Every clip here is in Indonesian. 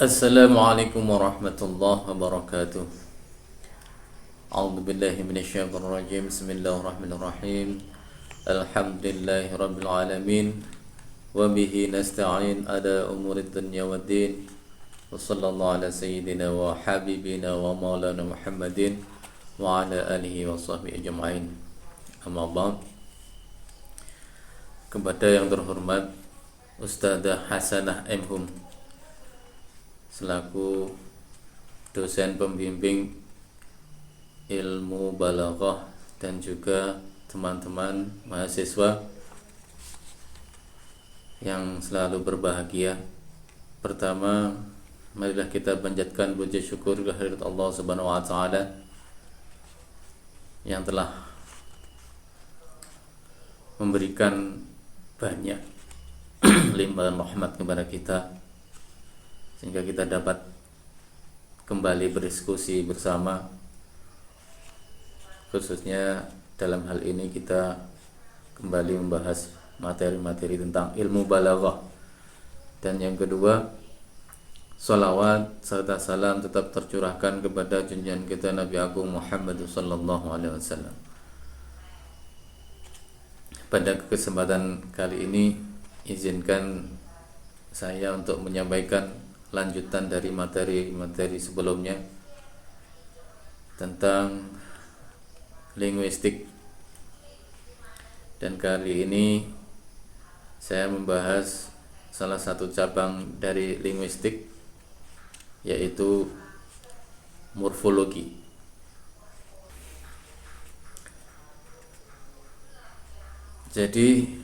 Assalamualaikum warahmatullahi wabarakatuh. A'udzu billahi minasyaitonir rajim. Bismillahirrahmanirrahim. Alhamdulillahi rabbil alamin. Wa bihi nasta'in ala umurid dunya waddin. Wa sallallahu ala sayyidina wa habibina wa maulana Muhammadin wa ala alihi wa sahbihi ajma'in. Amma ba'd. Kepada yang terhormat Ustadzah Hasanah M. Hum selaku dosen pembimbing ilmu balaghah dan juga teman-teman mahasiswa yang selalu berbahagia. Pertama, marilah kita panjatkan puji syukur kehadirat Allah Subhanahu wa taala yang telah memberikan banyak limpahan rahmat kepada kita sehingga kita dapat kembali berdiskusi bersama, khususnya dalam hal ini kita kembali membahas materi-materi tentang ilmu balaghah. Dan yang kedua, salawat serta salam tetap tercurahkan kepada junjungan kita Nabi Agung Muhammad sallallahu alaihi wasallam. Pada kesempatan kali ini izinkan saya untuk menyampaikan lanjutan dari materi-materi sebelumnya tentang linguistik. Dan kali ini saya membahas salah satu cabang dari linguistik, yaitu morfologi. Jadi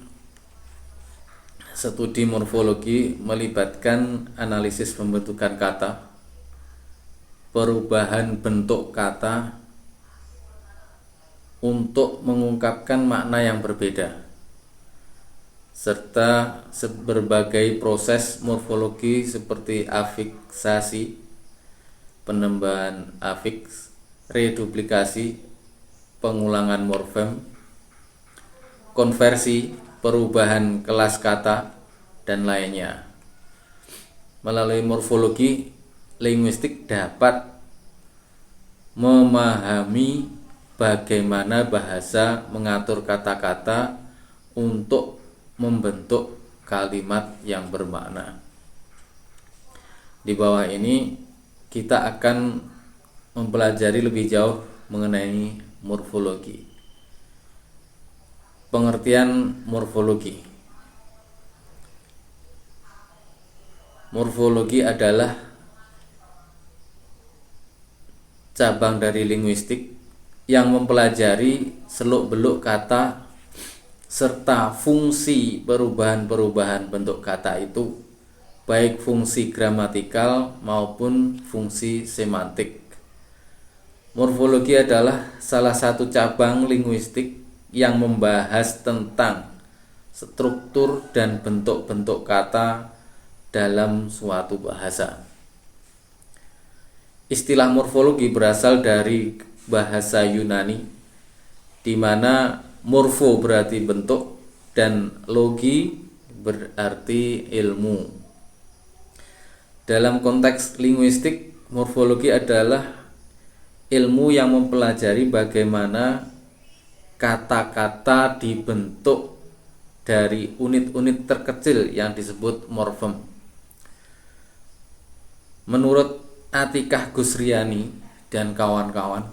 studi morfologi melibatkan analisis pembentukan kata, perubahan bentuk kata untuk mengungkapkan makna yang berbeda, serta berbagai proses morfologi seperti afiksasi, penambahan afiks, reduplikasi, pengulangan morfem, konversi, perubahan kelas kata, dan lainnya. Melalui morfologi, linguistik dapat memahami bagaimana bahasa mengatur kata-kata untuk membentuk kalimat yang bermakna. Di bawah ini kita akan mempelajari lebih jauh mengenai morfologi. Pengertian morfologi. Morfologi adalah cabang dari linguistik yang mempelajari seluk-beluk kata serta fungsi perubahan-perubahan bentuk kata itu, baik fungsi gramatikal maupun fungsi semantik. Morfologi adalah salah satu cabang linguistik yang membahas tentang struktur dan bentuk-bentuk kata dalam suatu bahasa. Istilah morfologi berasal dari bahasa Yunani, di mana morfo berarti bentuk dan logi berarti ilmu. Dalam konteks linguistik, morfologi adalah ilmu yang mempelajari bagaimana kata-kata dibentuk dari unit-unit terkecil yang disebut morfem. Menurut Atikah Gusriani dan kawan-kawan,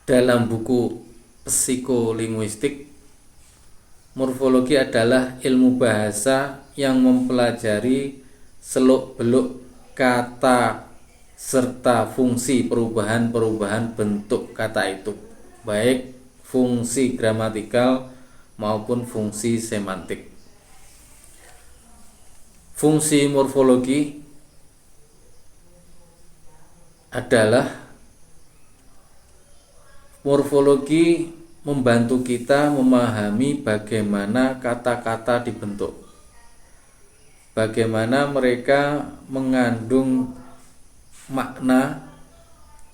dalam buku psikolinguistik, morfologi adalah ilmu bahasa yang mempelajari seluk-beluk kata serta fungsi perubahan-perubahan bentuk kata itu, baik fungsi gramatikal maupun fungsi semantik. Fungsi morfologi adalah membantu kita memahami bagaimana kata-kata dibentuk, bagaimana mereka mengandung makna,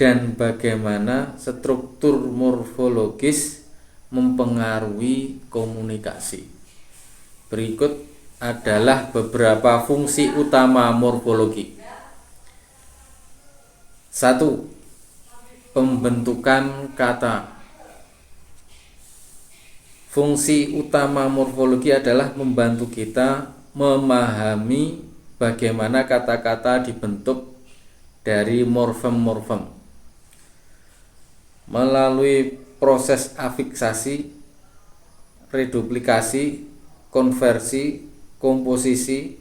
dan bagaimana struktur morfologis mempengaruhi komunikasi. Berikut adalah beberapa fungsi utama morfologi. 1. Pembentukan kata. Fungsi utama morfologi adalah membantu kita memahami bagaimana kata-kata dibentuk dari morfem-morfem melalui proses afiksasi, reduplikasi, konversi, komposisi,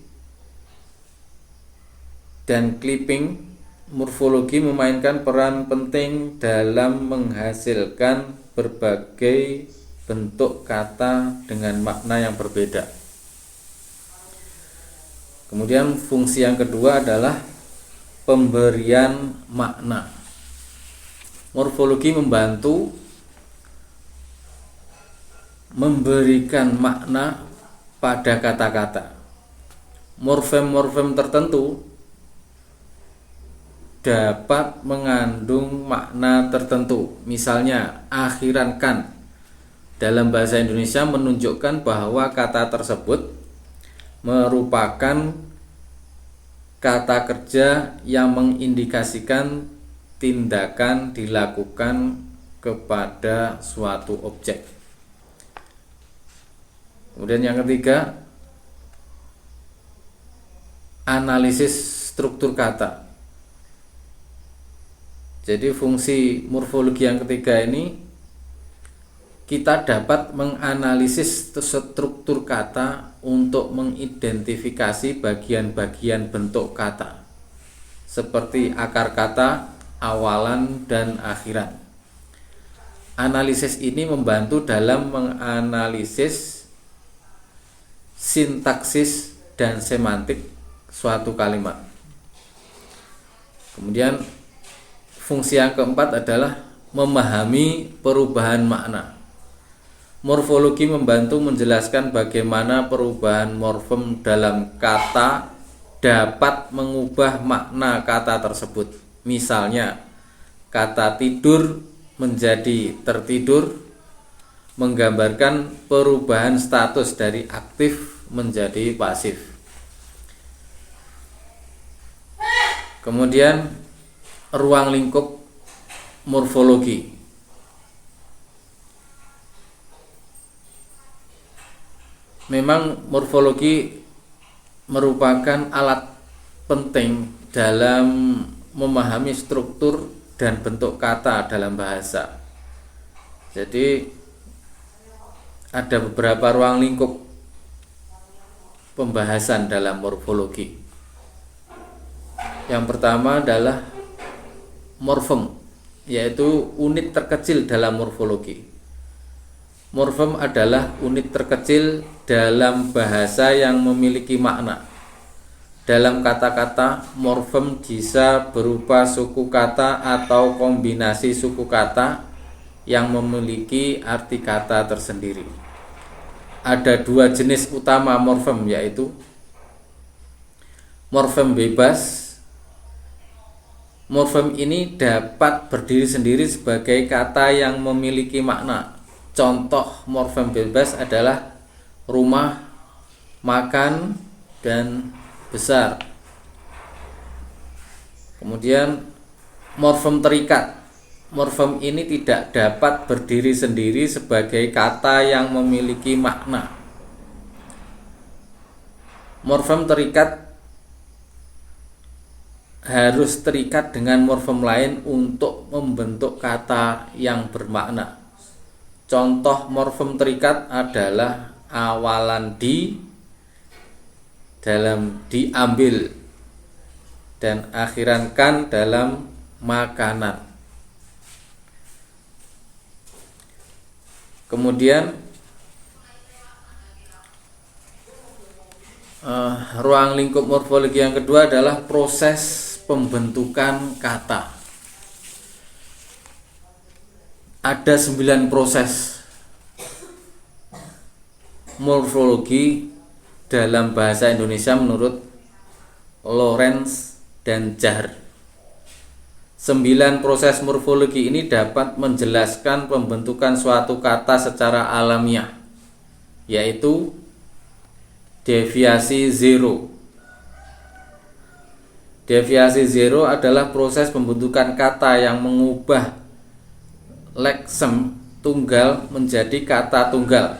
dan clipping. Morfologi memainkan peran penting dalam menghasilkan berbagai bentuk kata dengan makna yang berbeda. Kemudian fungsi yang kedua adalah pemberian makna. Morfologi membantu memberikan makna pada kata-kata. Morfem-morfem tertentu dapat mengandung makna tertentu. Misalnya akhiran kan dalam bahasa Indonesia menunjukkan bahwa kata tersebut merupakan kata kerja yang mengindikasikan tindakan dilakukan kepada suatu objek. Kemudian yang ketiga, analisis struktur kata. Jadi fungsi morfologi yang ketiga ini, kita dapat menganalisis struktur kata untuk mengidentifikasi bagian-bagian bentuk kata seperti akar kata, awalan, dan akhiran. Analisis ini membantu dalam menganalisis sintaksis dan semantik suatu kalimat. Kemudian fungsi yang keempat adalah memahami perubahan makna. Morfologi membantu menjelaskan bagaimana perubahan morfem dalam kata dapat mengubah makna kata tersebut. Misalnya, kata tidur menjadi tertidur menggambarkan perubahan status dari aktif menjadi pasif. Kemudian ruang lingkup morfologi. Memang morfologi merupakan alat penting dalam memahami struktur dan bentuk kata dalam bahasa. Jadi ada beberapa ruang lingkup pembahasan dalam morfologi. Yang pertama adalah morfem, yaitu unit terkecil dalam morfologi. Morfem adalah unit terkecil dalam bahasa yang memiliki makna. Dalam kata-kata, morfem bisa berupa suku kata atau kombinasi suku kata yang memiliki arti kata tersendiri. Ada dua jenis utama morfem, yaitu morfem bebas. Morfem ini dapat berdiri sendiri sebagai kata yang memiliki makna. Contoh morfem bebas adalah rumah, makan, dan besar. Kemudian morfem terikat. Morfem ini tidak dapat berdiri sendiri sebagai kata yang memiliki makna. Morfem terikat harus terikat dengan morfem lain untuk membentuk kata yang bermakna. Contoh morfem terikat adalah awalan di dalam diambil dan akhiran kan dalam makanan. Kemudian ruang lingkup morfologi yang kedua adalah proses pembentukan kata. Ada 9 proses morfologi dalam bahasa Indonesia menurut Lawrence dan Jahr. 9 proses morfologi ini dapat menjelaskan pembentukan suatu kata secara alamiah, yaitu deviasi zero. Deviasi zero adalah proses pembentukan kata yang mengubah leksem tunggal menjadi kata tunggal.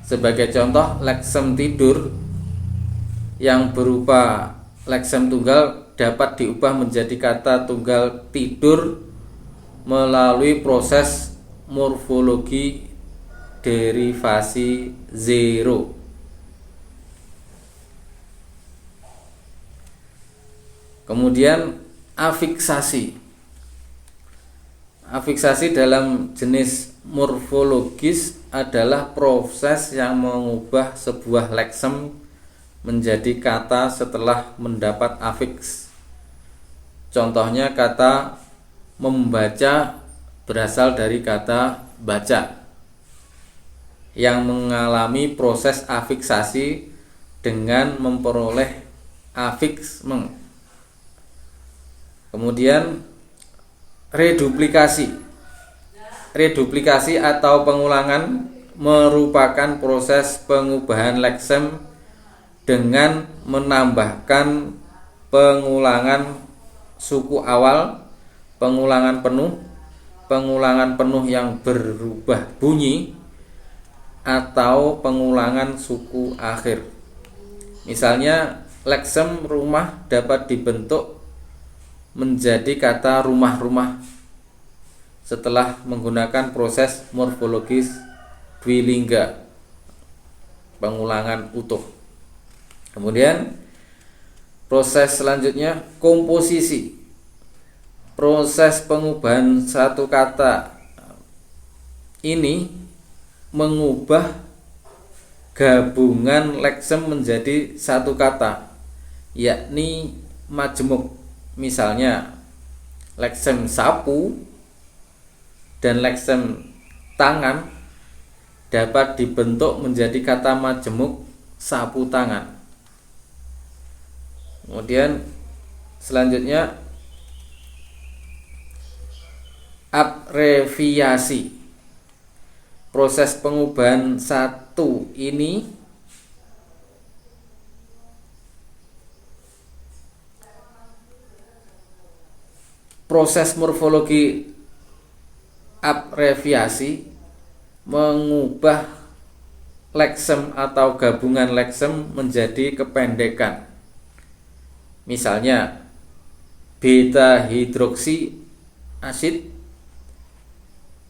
Sebagai contoh, leksem tidur yang berupa leksem tunggal dapat diubah menjadi kata tunggal tidur melalui proses morfologi derivasi zero. Kemudian afiksasi. Afiksasi dalam jenis morfologis adalah proses yang mengubah sebuah leksem menjadi kata setelah mendapat afiks. Contohnya, kata membaca berasal dari kata baca yang mengalami proses afiksasi dengan memperoleh afiks meng. Kemudian reduplikasi. Reduplikasi atau pengulangan merupakan proses pengubahan leksem dengan menambahkan pengulangan suku awal, pengulangan penuh yang berubah bunyi, atau pengulangan suku akhir. Misalnya, leksem rumah dapat dibentuk menjadi kata rumah-rumah setelah menggunakan proses morfologis dwilingga, pengulangan utuh. Kemudian proses selanjutnya komposisi. Proses pengubahan satu kata ini mengubah gabungan leksem menjadi satu kata, yakni majemuk. Misalnya, leksem sapu dan leksem tangan dapat dibentuk menjadi kata majemuk sapu tangan. Kemudian selanjutnya abreviasi. Proses pengubahan satu ini proses morfologi abreviasi mengubah leksem atau gabungan leksem menjadi kependekan. Misalnya, beta hidroksi asid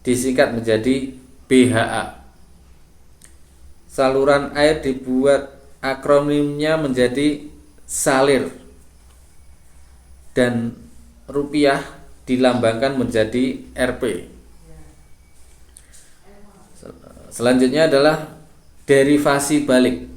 disingkat menjadi BHA. Saluran air dibuat akronimnya menjadi SALIR, dan rupiah dilambangkan menjadi Rp. Selanjutnya adalah derivasi balik.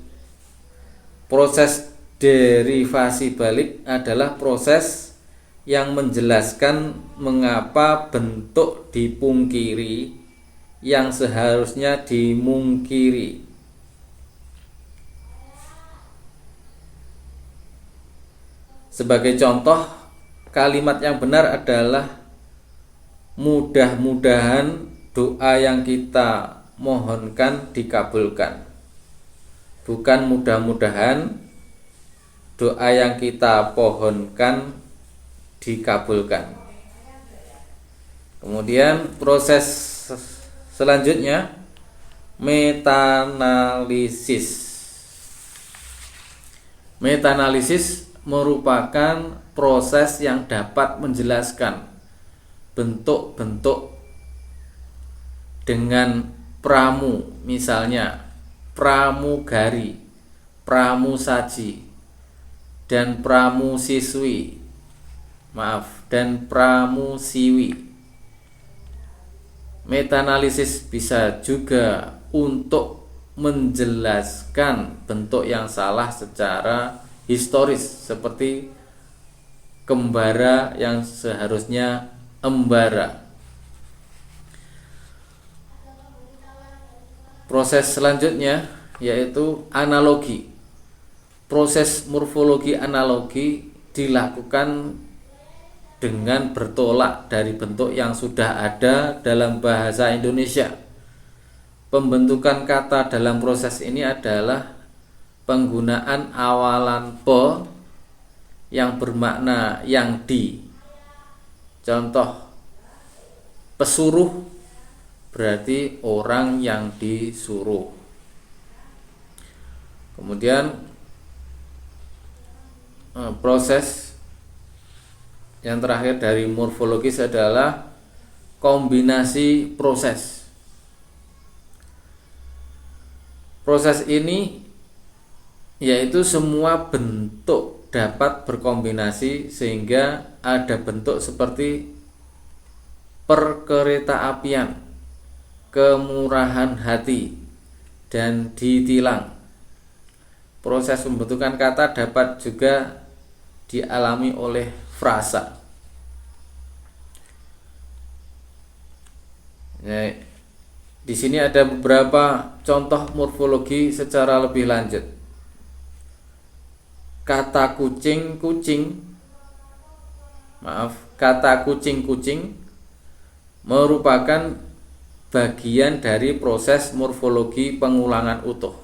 Proses derivasi balik adalah proses yang menjelaskan mengapa bentuk dipungkiri yang seharusnya dimungkiri. Sebagai contoh, kalimat yang benar adalah mudah-mudahan doa yang kita mohonkan dikabulkan. Bukan mudah-mudahan doa yang kita pohonkan dikabulkan. Kemudian proses selanjutnya metanalisis. Metanalisis merupakan proses yang dapat menjelaskan bentuk-bentuk dengan pramu, misalnya pramugari, pramusaji, dan pramusiwi. Metanalisis bisa juga untuk menjelaskan bentuk yang salah secara historis, seperti kembara yang seharusnya embara. Proses selanjutnya yaitu analogi. Proses morfologi analogi dilakukan dengan bertolak dari bentuk yang sudah ada dalam bahasa Indonesia. Pembentukan kata dalam proses ini adalah penggunaan awalan pe yang bermakna yang di. Contoh pesuruh berarti orang yang disuruh. Kemudian proses yang terakhir dari morfologis adalah kombinasi proses. Proses ini yaitu semua bentuk dapat berkombinasi sehingga ada bentuk seperti perkeretaapian, kemurahan hati, dan ditilang. Proses pembentukan kata dapat juga dialami oleh frasa. Di sini ada beberapa contoh morfologi secara lebih lanjut. Kata kucing merupakan bagian dari proses morfologi pengulangan utuh.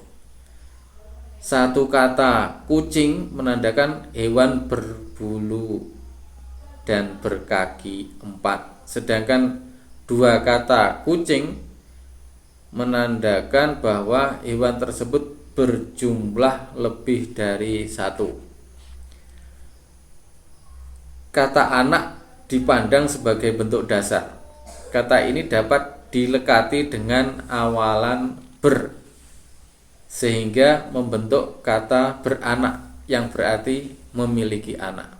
Satu kata kucing menandakan hewan berbulu dan berkaki 4, sedangkan dua kata kucing menandakan bahwa hewan tersebut berjumlah lebih dari satu. Kata anak dipandang sebagai bentuk dasar. Kata ini dapat dilekati dengan awalan ber, sehingga membentuk kata beranak yang berarti memiliki anak.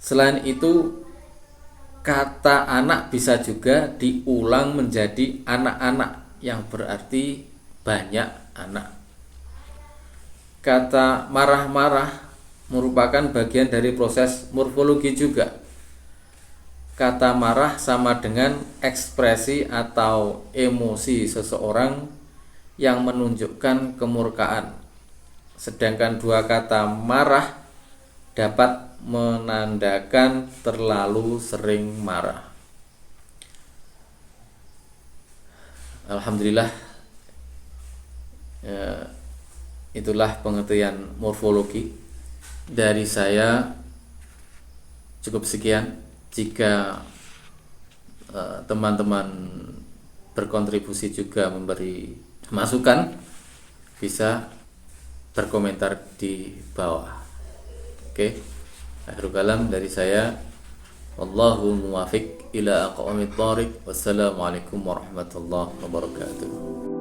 Selain itu, kata anak bisa juga diulang menjadi anak-anak yang berarti banyak anak. Kata marah-marah merupakan bagian dari proses morfologi juga. Kata marah sama dengan ekspresi atau emosi seseorang yang menunjukkan kemurkaan. Sedangkan dua kata marah dapat menandakan terlalu sering marah. Alhamdulillah, itulah pengertian morfologi dari saya. Cukup sekian. Jika teman-teman berkontribusi juga memberi masukan, bisa berkomentar di bawah. Oke, akhirul kalam dari saya. Wallahu muwafiq ila aqwamit thoriq. Wassalamualaikum warahmatullahi wabarakatuh.